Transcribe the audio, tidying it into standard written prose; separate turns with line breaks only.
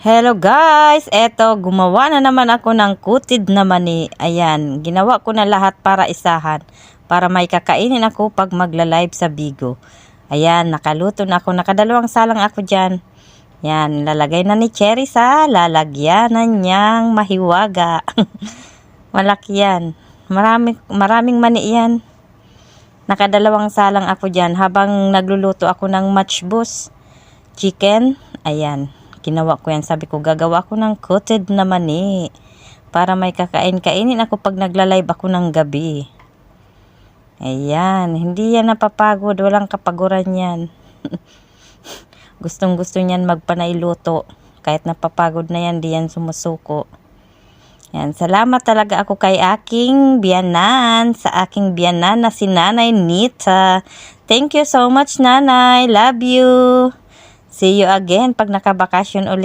Hello guys! Eto, gumawa na naman ako ng kutid na mani. Ayan, ginawa ko na lahat para isahan. Para may kakainin ako pag magla-live sa Bigo. Ayan, nakaluto na ako. Nakadalawang salang ako dyan. Ayan, lalagay na ni Cherry sa lalagyanan niyang mahiwaga. Malaki yan. Maraming mani yan. Nakadalawang salang ako dyan habang nagluluto ako ng matchbox chicken. Ayan. Ginawa ko yan. Sabi ko, gagawa ko ng coated na mani. Para may kakain-kainin ako pag nagla-live ako ng gabi. Ayan. Hindi yan napapagod. Walang kapaguran yan. Gustong-gusto niyan magpanailuto. Kahit napapagod na yan, di yan sumusuko. Yan. Salamat talaga ako kay aking biyanan. Sa aking biyanan na si Nanay Nita. Thank you so much, Nanay. Love you. See you again pag nakabakasyon ulit